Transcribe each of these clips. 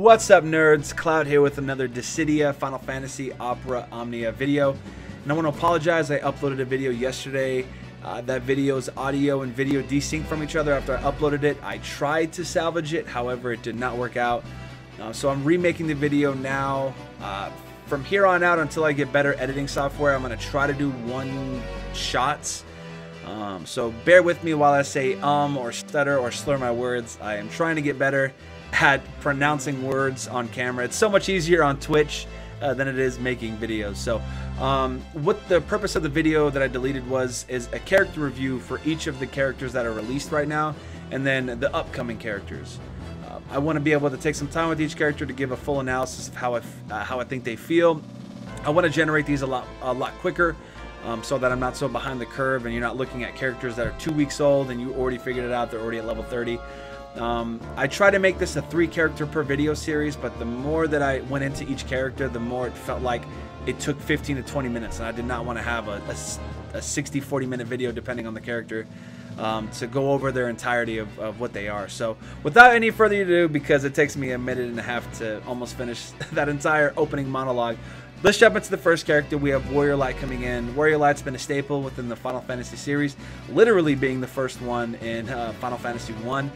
What's up, nerds? Cloud here with another Dissidia Final Fantasy Opera Omnia video. And I want to apologize, I uploaded a video yesterday. That video's audio and video desynced from each other after I uploaded it. I tried to salvage it, however, it did not work out. So I'm remaking the video now. From here on out, until I get better editing software, I'm going to try to do one-shots. So bear with me while I say or stutter or slur my words. I am trying to get better at pronouncing words on camera. It's so much easier on Twitch than it is making videos. So what the purpose of the video that I deleted is a character review for each of the characters that are released right now, and then the upcoming characters. I want to be able to take some time with each character to give a full analysis of how I think they feel. I want to generate these a lot quicker, so that I'm not so behind the curve and you're not looking at characters that are 2 weeks old and you already figured it out, they're already at level 30. I try to make this a 3 character per video series, but the more that I went into each character, the more it felt like it took 15 to 20 minutes, and I did not want to have a 60-40 minute video, depending on the character, to go over their entirety of what they are. So without any further ado, because it takes me a minute and a half to almost finish that entire opening monologue, let's jump into the first character. We have Warrior Light coming in. Warrior Light's been a staple within the Final Fantasy series, literally being the first one in Final Fantasy 1.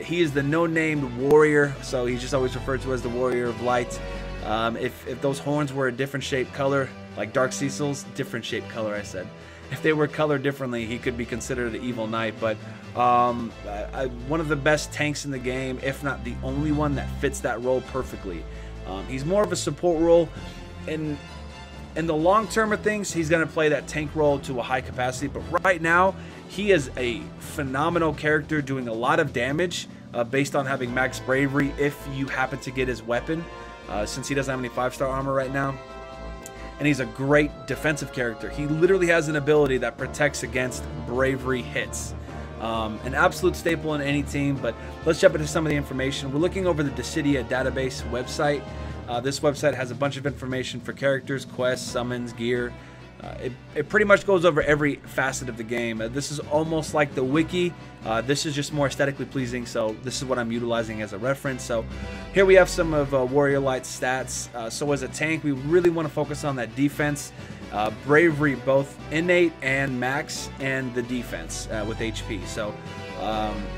He is the no-named warrior, so he's just always referred to as the Warrior of Light. If those horns were a different shaped color, like Dark Cecil's, different shaped color, I said. If they were colored differently, he could be considered an evil knight, but one of the best tanks in the game, if not the only one that fits that role perfectly. He's more of a support role. In the long term of things, he's going to play that tank role to a high capacity, but right now he is a phenomenal character doing a lot of damage based on having max bravery if you happen to get his weapon, since he doesn't have any 5-star armor right now. And he's a great defensive character. He literally has an ability that protects against bravery hits. An absolute staple in any team, but let's jump into some of the information. We're looking over the Dissidia database website. This website has a bunch of information for characters, quests, summons, gear. It pretty much goes over every facet of the game. This is almost like the wiki. This is just more aesthetically pleasing, so this is what I'm utilizing as a reference. So here we have some of Warrior Light's stats. So as a tank, we really want to focus on that defense, bravery, both innate and max, and the defense with HP. So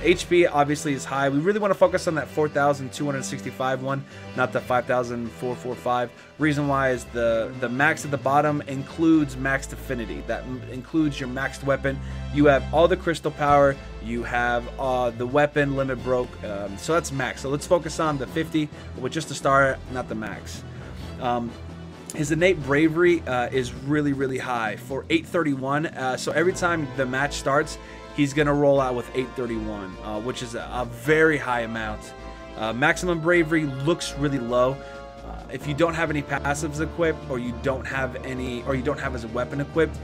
HP obviously is high. We really want to focus on that 4,265 one, not the 5,445. Reason why is the max at the bottom includes maxed affinity. That includes your maxed weapon. You have all the crystal power. You have the weapon limit broke. So that's max. So let's focus on the 50 with just the star, not the max. His innate bravery is really high for 831. So every time the match starts, he's going to roll out with 831, which is a very high amount. Maximum bravery looks really low. If you don't have any passives equipped, or you don't have his weapon equipped,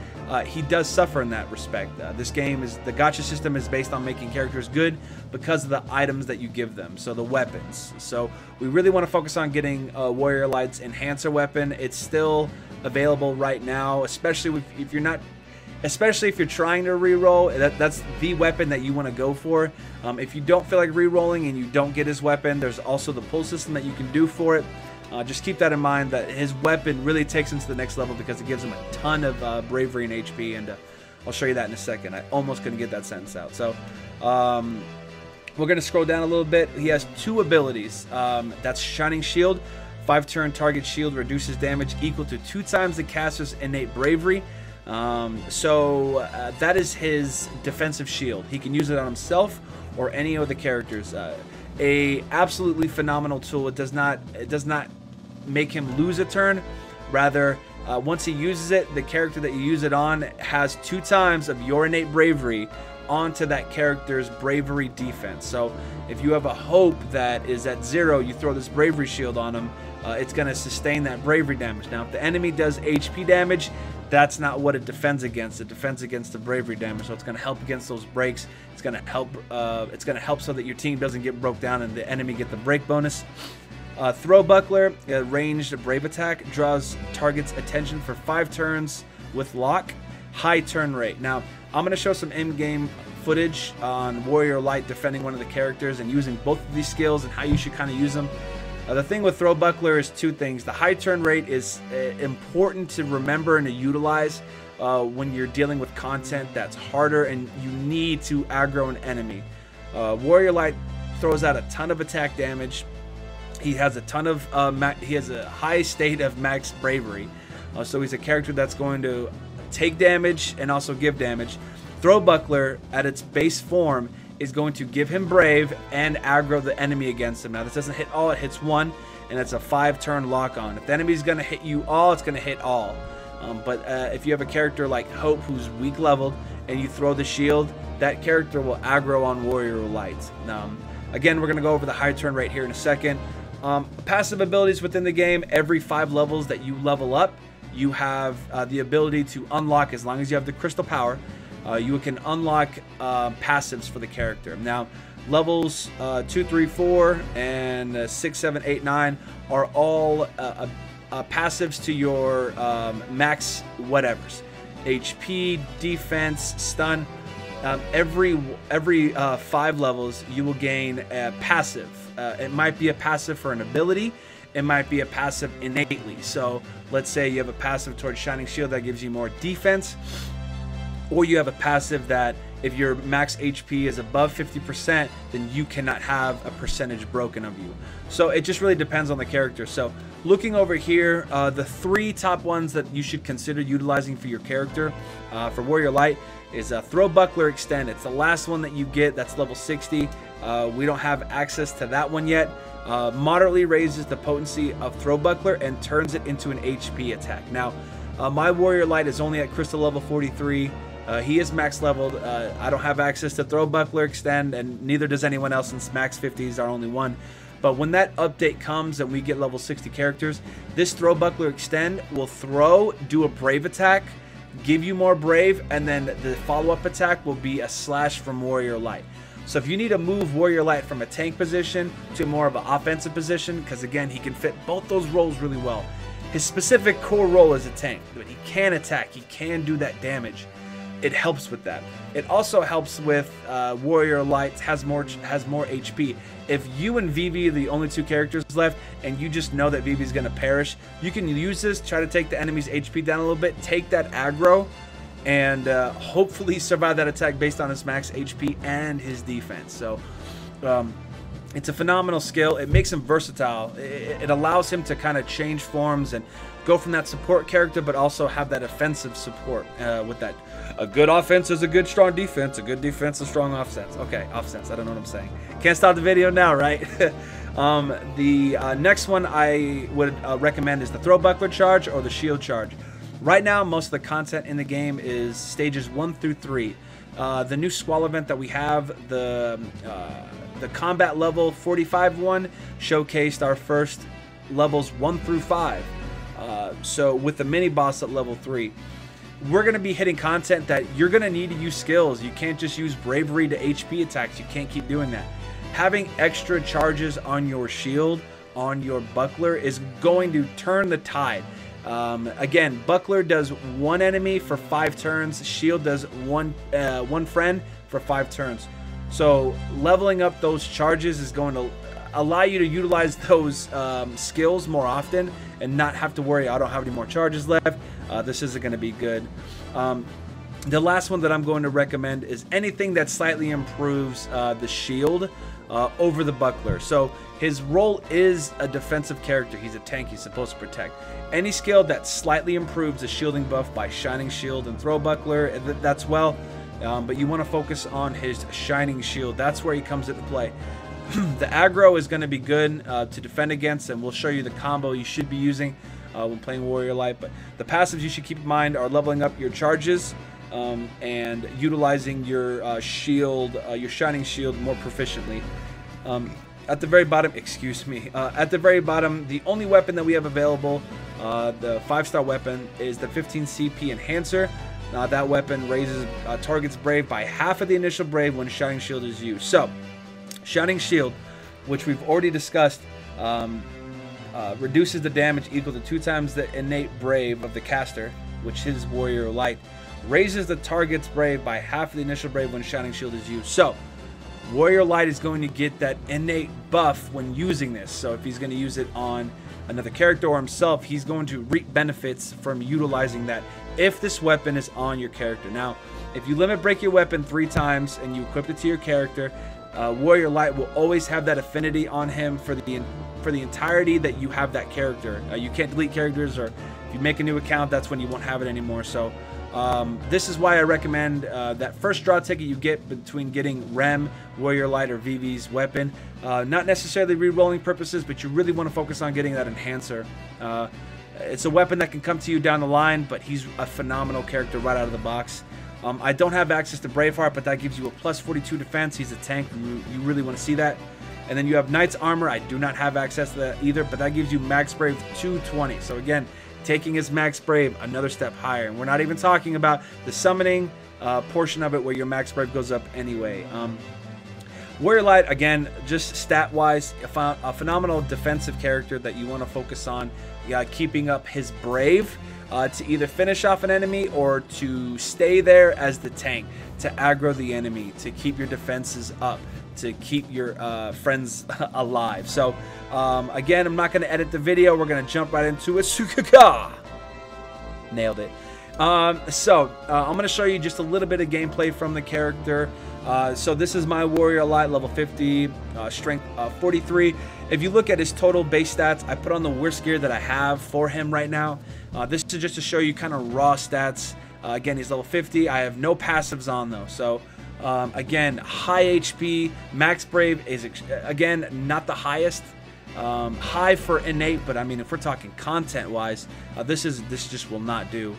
he does suffer in that respect. This game the gacha system is based on making characters good because of the items that you give them, so the weapons. So we really want to focus on getting Warrior Light's enhancer weapon. It's still available right now, especially if you're trying to reroll. That's the weapon that you want to go for. If you don't feel like rerolling and you don't get his weapon, there's also the pull system that you can do for it. Just keep that in mind, that his weapon really takes him to the next level because it gives him a ton of bravery and HP, and I'll show you that in a second. I almost couldn't get that sentence out. So we're going to scroll down a little bit. He has 2 abilities. That's Shining Shield. 5-turn target shield reduces damage equal to 2 times the caster's innate bravery. That is his defensive shield. He can use it on himself or any of the characters. A absolutely phenomenal tool. It does not make him lose a turn. Rather, once he uses it, the character that you use it on has 2 times of your innate bravery onto that character's bravery defense. So if you have a hope that is at 0, you throw this bravery shield on him, it's going to sustain that bravery damage. Now, if the enemy does HP damage, that's not what it defends against. It defends against the bravery damage, so it's going to help against those breaks. It's going to help. It's going to help so that your team doesn't get broke down and the enemy get the break bonus. Throw Buckler, ranged brave attack, draws target's attention for 5 turns with lock, high turn rate. Now, I'm going to show some in-game footage on Warrior Light defending one of the characters and using both of these skills and how you should kind of use them. The thing with Throw Buckler is two things. The high turn rate is important to remember and to utilize when you're dealing with content that's harder and you need to aggro an enemy. Warrior Light throws out a ton of attack damage. He has a ton of he has a high state of max bravery, so he's a character that's going to take damage and also give damage. Throw Buckler at its base form is going to give him brave and aggro the enemy against him. Now this doesn't hit all, it hits one, and it's a 5-turn lock on. If the enemy's going to hit you all, it's going to hit all. But if you have a character like Hope who's weak leveled and you throw the shield, that character will aggro on Warrior Light. Again, we're going to go over the high turn rate here in a second. Passive abilities within the game, every 5 levels that you level up, you have the ability to unlock, as long as you have the crystal power, you can unlock passives for the character. Now, levels 2, 3, 4, and 6, 7, 8, 9 are all passives to your max whatevers. HP, defense, stun. Every 5 levels, you will gain a passive. It might be a passive for an ability. It might be a passive innately. So let's say you have a passive towards Shining Shield that gives you more defense. Or you have a passive that if your max HP is above 50%, then you cannot have a percentage broken of you. So it just really depends on the character. So looking over here, the 3 top ones that you should consider utilizing for your character for Warrior Light is Throw Buckler Extend. It's the last one that you get. That's level 60. We don't have access to that one yet. Moderately raises the potency of Throw Buckler and turns it into an HP attack. Now, my Warrior Light is only at crystal level 43. He is max leveled. I don't have access to Throw Buckler Extend, and neither does anyone else since max 50s are only one. But when that update comes and we get level 60 characters, this Throw Buckler Extend will throw, do a brave attack, give you more brave, and then the follow-up attack will be a slash from Warrior Light. So if you need to move Warrior Light from a tank position to more of an offensive position, because again, he can fit both those roles really well. His specific core role is a tank, but he can attack, he can do that damage. It helps with that. It also helps with Warrior Light has more HP. If you and Vivi are the only 2 characters left, and you just know that Vivi's gonna perish, you can use this, try to take the enemy's HP down a little bit, take that aggro, and hopefully survive that attack based on his max HP and his defense. So it's a phenomenal skill. It makes him versatile. It allows him to kind of change forms and go from that support character, but also have that offensive support with that. A good offense is a good strong defense. A good defense is strong offense. Okay, offense. I don't know what I'm saying. Can't stop the video now, right? The next one I would recommend is the Throw Buckler Charge or the Shield Charge. Right now, most of the content in the game is stages 1 through 3. The new Squall event that we have, the combat level 45 one, showcased our first levels 1 through 5. So with the mini boss at level 3, we're going to be hitting content that you're going to need to use skills. You can't just use bravery to HP attacks. You can't keep doing that. Having extra charges on your shield, on your buckler, is going to turn the tide. Again, buckler does 1 enemy for 5 turns. Shield does one friend for 5 turns. So leveling up those charges is going to allow you to utilize those skills more often and not have to worry, I don't have any more charges left. This isn't going to be good. The last one that I'm going to recommend is anything that slightly improves the shield over the buckler. So his role is a defensive character. He's a tank. He's supposed to protect. Any skill that slightly improves the shielding buff by Shining Shield and Throw Buckler, that's well. But you want to focus on his Shining Shield. That's where he comes into play. The aggro is going to be good to defend against, and we'll show you the combo you should be using when playing Warrior Light. But the passives you should keep in mind are leveling up your charges and utilizing your shield, your Shining Shield more proficiently. At the very bottom, excuse me, at the very bottom, the only weapon that we have available, the 5-star weapon, is the 15 CP Enhancer. That weapon raises target's brave by half of the initial brave when Shining Shield is used. So, Shining Shield, which we've already discussed, reduces the damage equal to 2 times the innate brave of the caster, which is Warrior Light. Raises the target's brave by half of the initial brave when Shining Shield is used. So, Warrior Light is going to get that innate buff when using this. So if he's going to use it on another character or himself, he's going to reap benefits from utilizing that if this weapon is on your character. Now, if you limit break your weapon 3 times and you equip it to your character, Warrior Light will always have that affinity on him for the entirety that you have that character. You can't delete characters, or if you make a new account, that's when you won't have it anymore. So this is why I recommend that first draw ticket you get between getting Rem, Warrior Light, or Vivi's weapon. Not necessarily re-rolling purposes, but you really want to focus on getting that enhancer. It's a weapon that can come to you down the line, but he's a phenomenal character right out of the box. I don't have access to Braveheart, but that gives you a plus 42 defense. He's a tank. You really want to see that. And then you have Knight's Armor. I do not have access to that either, but that gives you Max Brave 220. So again, taking his Max Brave another step higher. And we're not even talking about the summoning portion of it where your Max Brave goes up anyway. Warrior Light, again, just stat-wise, a phenomenal defensive character that you want to focus on keeping up his Brave to either finish off an enemy or to stay there as the tank, to aggro the enemy, to keep your defenses up, to keep your friends alive. So, again, I'm not going to edit the video. We're going to jump right into it. Sukaka! Nailed it. I'm going to show you just a little bit of gameplay from the character. So this is my Warrior Light, level 50, strength 43. If you look at his total base stats, I put on the worst gear that I have for him right now. This is just to show you kind of raw stats. Again, he's level 50. I have no passives on though. So again, high HP. Max Brave is, again, not the highest. High for innate, but I mean, if we're talking content-wise, this just will not do.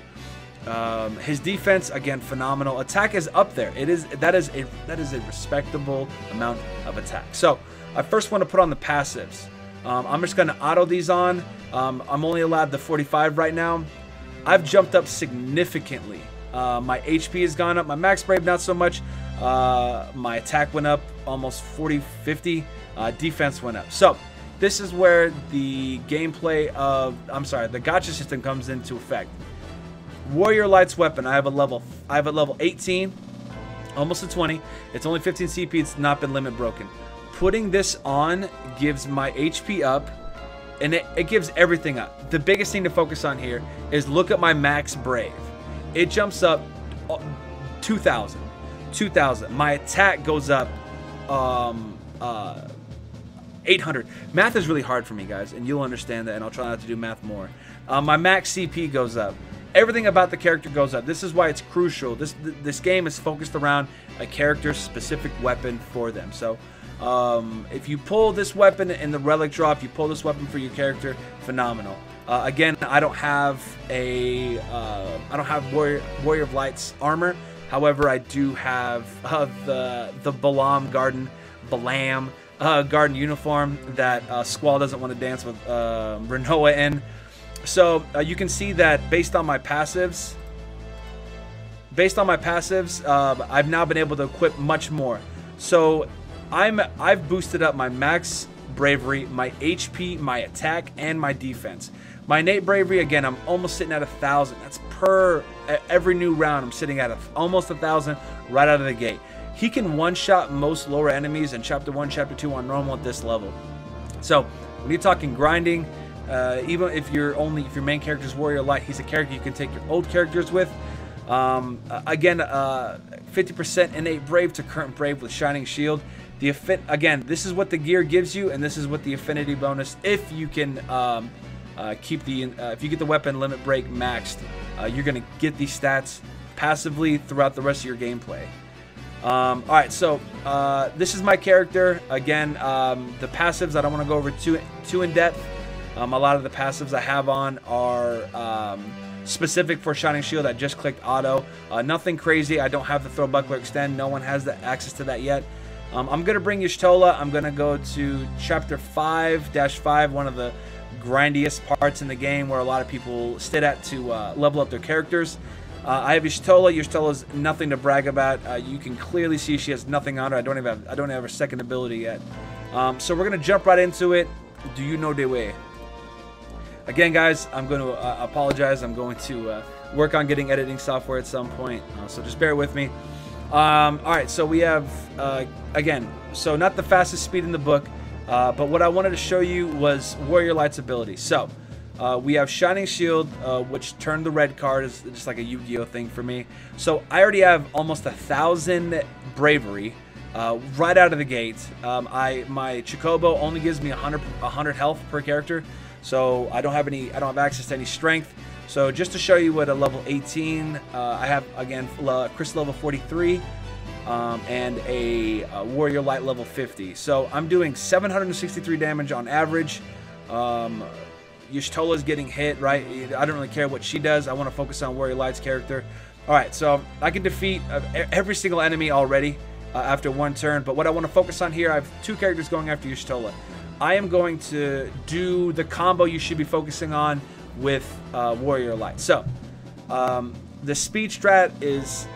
His defense, again, phenomenal. Attack is up there. That is a respectable amount of attack. So I first want to put on the passives. I'm just going to auto these on. I'm only allowed the 45 right now. I've jumped up significantly. My HP has gone up. My Max Brave not so much. My attack went up almost 40-50. Defense went up. So this is where the gameplay of, the gacha system comes into effect. Warrior Light's weapon, I have a level 18, almost a 20. It's only 15 CP. It's not been limit broken. Putting this on gives my HP up, and it gives everything up. The biggest thing to focus on here is look at my Max Brave. It jumps up 2,000. My attack goes up 800. Math is really hard for me, guys, and you'll understand that, and I'll try not to do math more. My max CP goes up. Everything about the character goes up. This is why it's crucial. This game is focused around a character's specific weapon for them. So if you pull this weapon in the relic drop, you pull this weapon for your character, phenomenal. Again, I don't have Warrior of Light's armor. However, I do have the Balam Garden uniform that Squall doesn't want to dance with Renoa in. So you can see that based on my passives, I've now been able to equip much more. So I've boosted up my max bravery, my HP, my attack, and my defense. My innate bravery, again, I'm almost sitting at 1,000. That's per every new round. I'm sitting at almost 1,000 right out of the gate. He can one-shot most lower enemies in Chapter 1, Chapter 2 on normal at this level. So when you're talking grinding, even if your main character is Warrior Light, he's a character you can take your old characters with. Again, 50% innate brave to current brave with Shining Shield. Again, this is what the gear gives you, and this is what the affinity bonus. If you can if you get the weapon limit break maxed, you're gonna get these stats passively throughout the rest of your gameplay. All right, so this is my character. Again, the passives I don't want to go over too in depth. A lot of the passives I have on are specific for Shining Shield. I just clicked auto. Nothing crazy. I don't have the Throw Buckler Extend. No one has the access to that yet. I'm going to bring Y'shtola. I'm going to go to Chapter 5-5, one of the grindiest parts in the game where a lot of people sit at to level up their characters. I have Y'shtola. Y'shtola's nothing to brag about. You can clearly see she has nothing on her. I don't have her second ability yet. So we're going to jump right into it. Do you know the way? Again, guys, I'm going to apologize. I'm going to work on getting editing software at some point, so just bear with me. All right, so we have, again, so not the fastest speed in the book, but what I wanted to show you was Warrior Light's ability. So we have Shining Shield, which turned the red card, is just like a Yu-Gi-Oh thing for me. So I already have almost 1,000 bravery right out of the gate. My Chocobo only gives me 100 health per character, so I don't have access to any strength. So just to show you what a level 18, I have, again, Crystal level 43 and a Warrior Light level 50. So I'm doing 763 damage on average. Y'shtola's getting hit, right? I don't really care what she does. I want to focus on Warrior Light's character. All right, so I can defeat every single enemy already after one turn. But what I want to focus on here, I have 2 characters going after Y'shtola. I am going to do the combo you should be focusing on with Warrior Light. So the speed stat is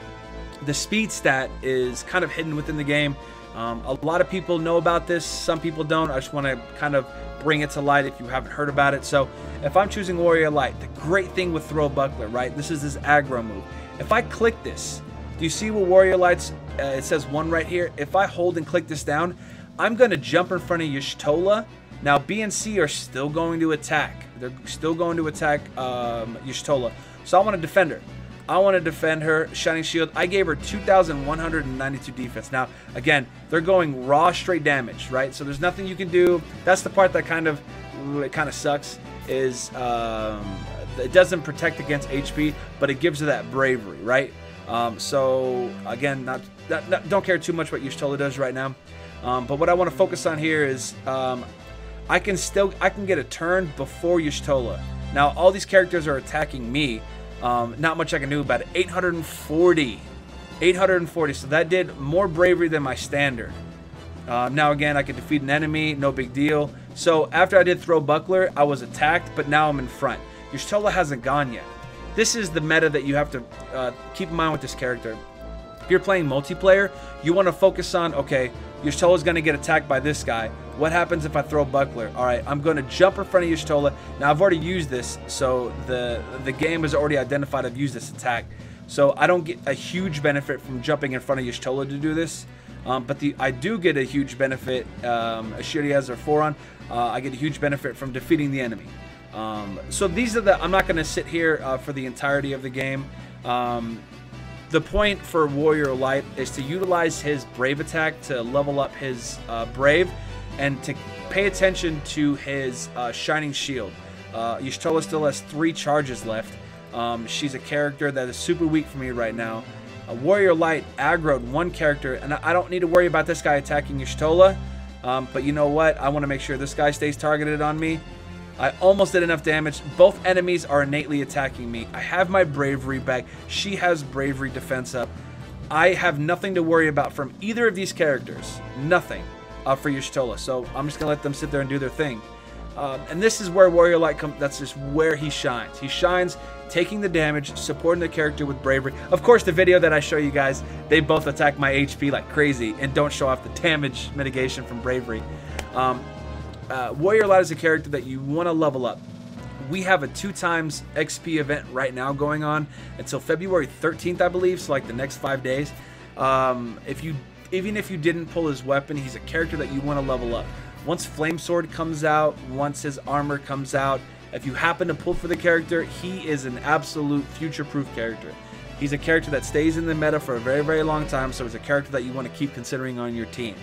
kind of hidden within the game. A lot of people know about this, some people don't. I just want to kind of bring it to light if you haven't heard about it. So if I'm choosing Warrior Light, the great thing with Throw Buckler, right? This is his aggro move. If I click this, do you see what Warrior Light's, it says 1 right here? If I hold and click this down, I'm going to jump in front of Y'shtola. Now B and C are still going to attack. They're still going to attack Y'shtola. So I want to defend her. I want to defend her. Shining Shield. I gave her 2,192 defense. Now, again, they're going raw straight damage, right? So there's nothing you can do. That's the part that kind of sucks, is it doesn't protect against HP, but it gives her that bravery, right? So again, don't care too much what Y'shtola does right now. But what I want to focus on here is I can get a turn before Y'shtola. Now all these characters are attacking me. Not much I can do about it. 840. So that did more bravery than my standard. Now again, I could defeat an enemy, no big deal. So after I did Throw Buckler, I was attacked, but now I'm in front. Y'shtola hasn't gone yet. This is the meta that you have to keep in mind with this character. If you're playing multiplayer, you want to focus on, okay, Y'shtola's going to get attacked by this guy. What happens if I throw Buckler? All right, I'm going to jump in front of Y'shtola. Now, I've already used this, so the game has already identified I've used this attack. So I don't get a huge benefit from jumping in front of Y'shtola to do this. But I do get a huge benefit, she already has her 4 on. I get a huge benefit from defeating the enemy. So these are I'm not going to sit here for the entirety of the game. The point for Warrior Light is to utilize his Brave attack to level up his Brave, and to pay attention to his Shining Shield. Y'shtola still has 3 charges left. She's a character that is super weak for me right now. Warrior Light aggroed 1 character, and I don't need to worry about this guy attacking Y'shtola. But you know what? I want to make sure this guy stays targeted on me. I almost did enough damage. Both enemies are innately attacking me. I have my bravery back. She has bravery defense up. I have nothing to worry about from either of these characters. Nothing for Y'shtola. So I'm just going to let them sit there and do their thing. And this is where Warrior Light comes. That's just where he shines. He shines taking the damage, supporting the character with bravery. Of course, the video that I show you guys, they both attack my HP like crazy and don't show off the damage mitigation from bravery. Warrior Light is a character that you want to level up. We have a 2x XP event right now going on until February 13th, I believe, so like the next 5 days. Even if you didn't pull his weapon, he's a character that you want to level up. Once Flame Sword comes out, once his armor comes out, if you happen to pull for the character, he is an absolute future-proof character. He's a character that stays in the meta for a very, very long time, so it's a character that you want to keep considering on your team.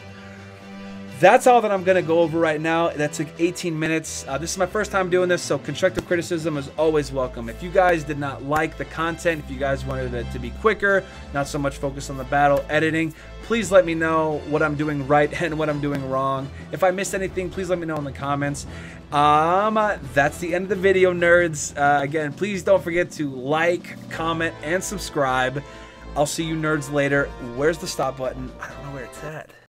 That's all that I'm going to go over right now. That took 18 minutes. This is my first time doing this, so constructive criticism is always welcome. If you guys did not like the content, if you guys wanted it to be quicker, not so much focused on the battle editing, please let me know what I'm doing right and what I'm doing wrong. If I missed anything, please let me know in the comments. That's the end of the video, nerds. Again, please don't forget to like, comment, and subscribe. I'll see you nerds later. Where's the stop button? I don't know where it's at.